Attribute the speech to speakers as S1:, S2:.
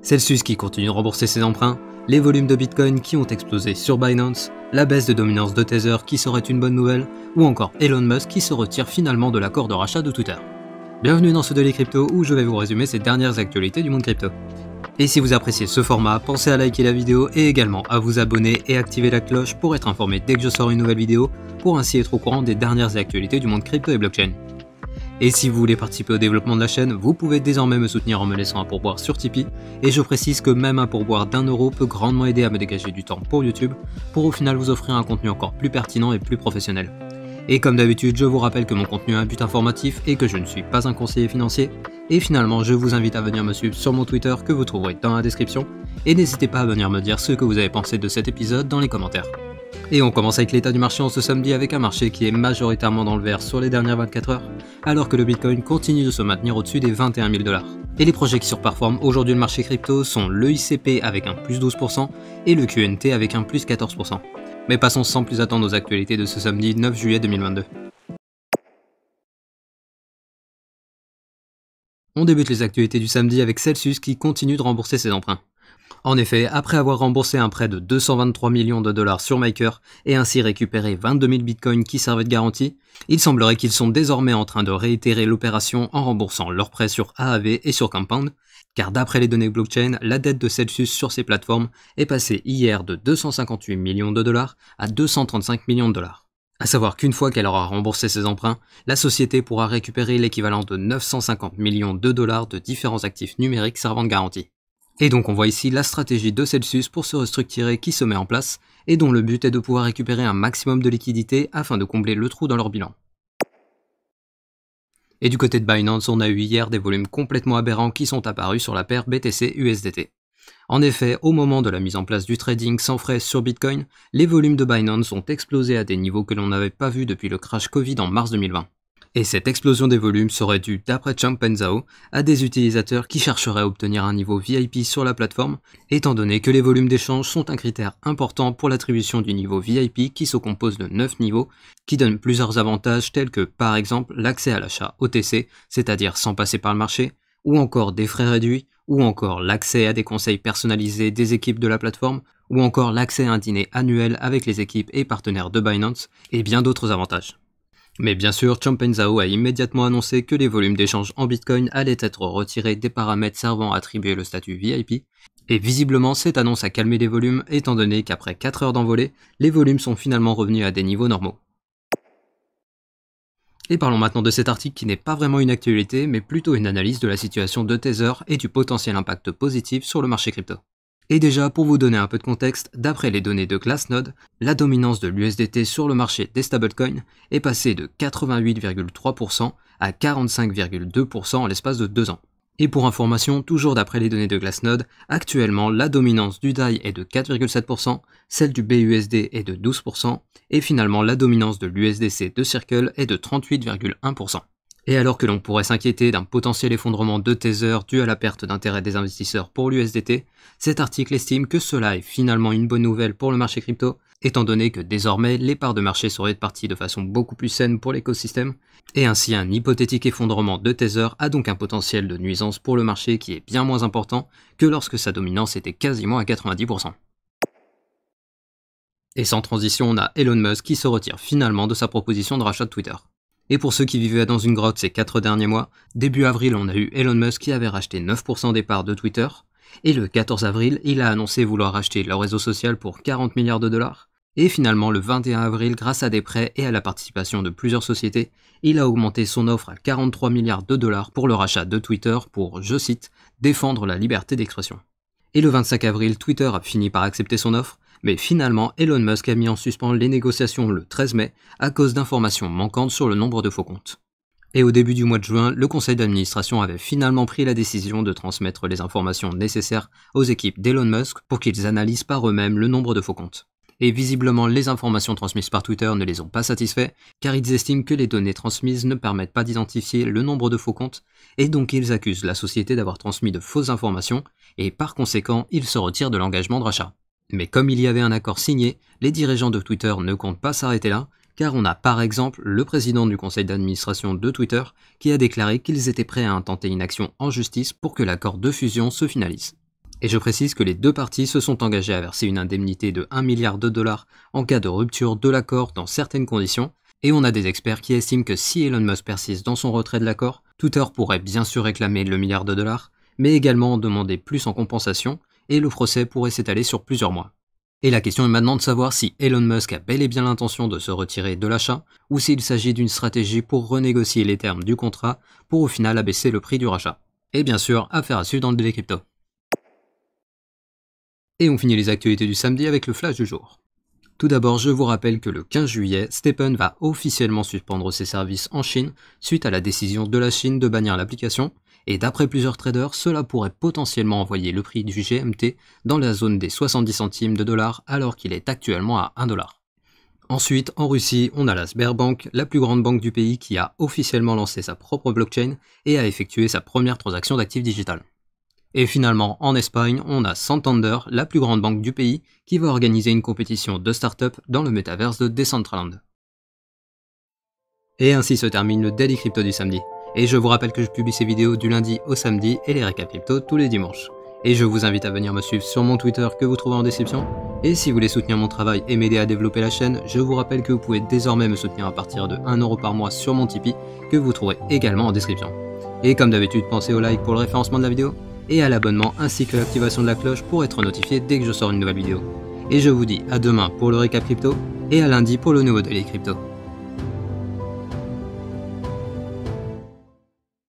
S1: Celsius qui continue de rembourser ses emprunts, les volumes de Bitcoin qui ont explosé sur Binance, la baisse de dominance de Tether qui serait une bonne nouvelle, ou encore Elon Musk qui se retire finalement de l'accord de rachat de Twitter. Bienvenue dans ce Daily Crypto où je vais vous résumer ces dernières actualités du monde crypto. Et si vous appréciez ce format, pensez à liker la vidéo et également à vous abonner et activer la cloche pour être informé dès que je sors une nouvelle vidéo, pour ainsi être au courant des dernières actualités du monde crypto et blockchain. Et si vous voulez participer au développement de la chaîne, vous pouvez désormais me soutenir en me laissant un pourboire sur Tipeee, et je précise que même un pourboire d'1€ peut grandement aider à me dégager du temps pour YouTube, pour au final vous offrir un contenu encore plus pertinent et plus professionnel. Et comme d'habitude, je vous rappelle que mon contenu a un but informatif et que je ne suis pas un conseiller financier, et finalement je vous invite à venir me suivre sur mon Twitter que vous trouverez dans la description, et n'hésitez pas à venir me dire ce que vous avez pensé de cet épisode dans les commentaires. Et on commence avec l'état du marché en ce samedi avec un marché qui est majoritairement dans le vert sur les dernières 24 heures, alors que le Bitcoin continue de se maintenir au-dessus des 21 000 $. Et les projets qui surperforment aujourd'hui le marché crypto sont le ICP avec un plus 12% et le QNT avec un plus 14%. Mais passons sans plus attendre aux actualités de ce samedi 9 juillet 2022. On débute les actualités du samedi avec Celsius qui continue de rembourser ses emprunts. En effet, après avoir remboursé un prêt de 223 millions de dollars sur Maker et ainsi récupéré 22 000 bitcoins qui servaient de garantie, il semblerait qu'ils sont désormais en train de réitérer l'opération en remboursant leurs prêts sur Aave et sur Compound, car d'après les données blockchain, la dette de Celsius sur ces plateformes est passée hier de 258 millions de dollars à 235 millions de dollars. A savoir qu'une fois qu'elle aura remboursé ses emprunts, la société pourra récupérer l'équivalent de 950 millions de dollars de différents actifs numériques servant de garantie. Et donc on voit ici la stratégie de Celsius pour se restructurer qui se met en place et dont le but est de pouvoir récupérer un maximum de liquidités afin de combler le trou dans leur bilan. Et du côté de Binance, on a eu hier des volumes complètement aberrants qui sont apparus sur la paire BTC-USDT. En effet, au moment de la mise en place du trading sans frais sur Bitcoin, les volumes de Binance ont explosé à des niveaux que l'on n'avait pas vus depuis le crash Covid en mars 2020. Et cette explosion des volumes serait due, d'après Champenzao, à des utilisateurs qui chercheraient à obtenir un niveau VIP sur la plateforme, étant donné que les volumes d'échange sont un critère important pour l'attribution du niveau VIP qui se compose de 9 niveaux, qui donnent plusieurs avantages tels que par exemple l'accès à l'achat OTC, c'est-à-dire sans passer par le marché, ou encore des frais réduits, ou encore l'accès à des conseils personnalisés des équipes de la plateforme, ou encore l'accès à un dîner annuel avec les équipes et partenaires de Binance, et bien d'autres avantages. Mais bien sûr, Champenzao a immédiatement annoncé que les volumes d'échange en Bitcoin allaient être retirés des paramètres servant à attribuer le statut VIP, et visiblement cette annonce a calmé les volumes étant donné qu'après 4 heures d'envolée, les volumes sont finalement revenus à des niveaux normaux. Et parlons maintenant de cet article qui n'est pas vraiment une actualité, mais plutôt une analyse de la situation de Tether et du potentiel impact positif sur le marché crypto. Et déjà, pour vous donner un peu de contexte, d'après les données de Glassnode, la dominance de l'USDT sur le marché des stablecoins est passée de 88,3% à 45,2% en l'espace de 2 ans. Et pour information, toujours d'après les données de Glassnode, actuellement la dominance du DAI est de 4,7%, celle du BUSD est de 12%, et finalement la dominance de l'USDC de Circle est de 38,1%. Et alors que l'on pourrait s'inquiéter d'un potentiel effondrement de Tether dû à la perte d'intérêt des investisseurs pour l'USDT, cet article estime que cela est finalement une bonne nouvelle pour le marché crypto, étant donné que désormais les parts de marché seraient réparties de façon beaucoup plus saine pour l'écosystème, et ainsi un hypothétique effondrement de Tether a donc un potentiel de nuisance pour le marché qui est bien moins important que lorsque sa dominance était quasiment à 90%. Et sans transition, on a Elon Musk qui se retire finalement de sa proposition de rachat de Twitter. Et pour ceux qui vivaient dans une grotte ces 4 derniers mois, début avril on a eu Elon Musk qui avait racheté 9% des parts de Twitter, et le 14 avril il a annoncé vouloir racheter leur réseau social pour 40 milliards de dollars, et finalement le 21 avril grâce à des prêts et à la participation de plusieurs sociétés, il a augmenté son offre à 43 milliards de dollars pour le rachat de Twitter pour, je cite, défendre la liberté d'expression. Et le 25 avril, Twitter a fini par accepter son offre, mais finalement Elon Musk a mis en suspens les négociations le 13 mai à cause d'informations manquantes sur le nombre de faux comptes. Et au début du mois de juin, le conseil d'administration avait finalement pris la décision de transmettre les informations nécessaires aux équipes d'Elon Musk pour qu'ils analysent par eux-mêmes le nombre de faux comptes. Et visiblement les informations transmises par Twitter ne les ont pas satisfaits, car ils estiment que les données transmises ne permettent pas d'identifier le nombre de faux comptes, et donc ils accusent la société d'avoir transmis de fausses informations, et par conséquent ils se retirent de l'engagement de rachat. Mais comme il y avait un accord signé, les dirigeants de Twitter ne comptent pas s'arrêter là, car on a par exemple le président du conseil d'administration de Twitter qui a déclaré qu'ils étaient prêts à intenter une action en justice pour que l'accord de fusion se finalise. Et je précise que les deux parties se sont engagées à verser une indemnité de 1 milliard de dollars en cas de rupture de l'accord dans certaines conditions, et on a des experts qui estiment que si Elon Musk persiste dans son retrait de l'accord, Twitter pourrait bien sûr réclamer le milliard de dollars, mais également demander plus en compensation, et le procès pourrait s'étaler sur plusieurs mois. Et la question est maintenant de savoir si Elon Musk a bel et bien l'intention de se retirer de l'achat, ou s'il s'agit d'une stratégie pour renégocier les termes du contrat pour au final abaisser le prix du rachat. Et bien sûr, affaire à suivre dans le Daily Crypto. Et on finit les actualités du samedi avec le flash du jour. Tout d'abord, je vous rappelle que le 15 juillet, STEPN va officiellement suspendre ses services en Chine suite à la décision de la Chine de bannir l'application, et d'après plusieurs traders, cela pourrait potentiellement envoyer le prix du GMT dans la zone des 70 centimes de dollars alors qu'il est actuellement à 1 dollar. Ensuite, en Russie, on a la Sberbank, la plus grande banque du pays qui a officiellement lancé sa propre blockchain et a effectué sa première transaction d'actifs digital. Et finalement, en Espagne, on a Santander, la plus grande banque du pays, qui va organiser une compétition de start-up dans le métaverse de Decentraland. Et ainsi se termine le Daily Crypto du samedi. Et je vous rappelle que je publie ces vidéos du lundi au samedi et les récaps crypto tous les dimanches. Et je vous invite à venir me suivre sur mon Twitter que vous trouvez en description. Et si vous voulez soutenir mon travail et m'aider à développer la chaîne, je vous rappelle que vous pouvez désormais me soutenir à partir de 1 € par mois sur mon Tipeee, que vous trouverez également en description. Et comme d'habitude, pensez au like pour le référencement de la vidéo, et à l'abonnement ainsi que l'activation de la cloche pour être notifié dès que je sors une nouvelle vidéo. Et je vous dis à demain pour le récap crypto, et à lundi pour le nouveau Daily Crypto.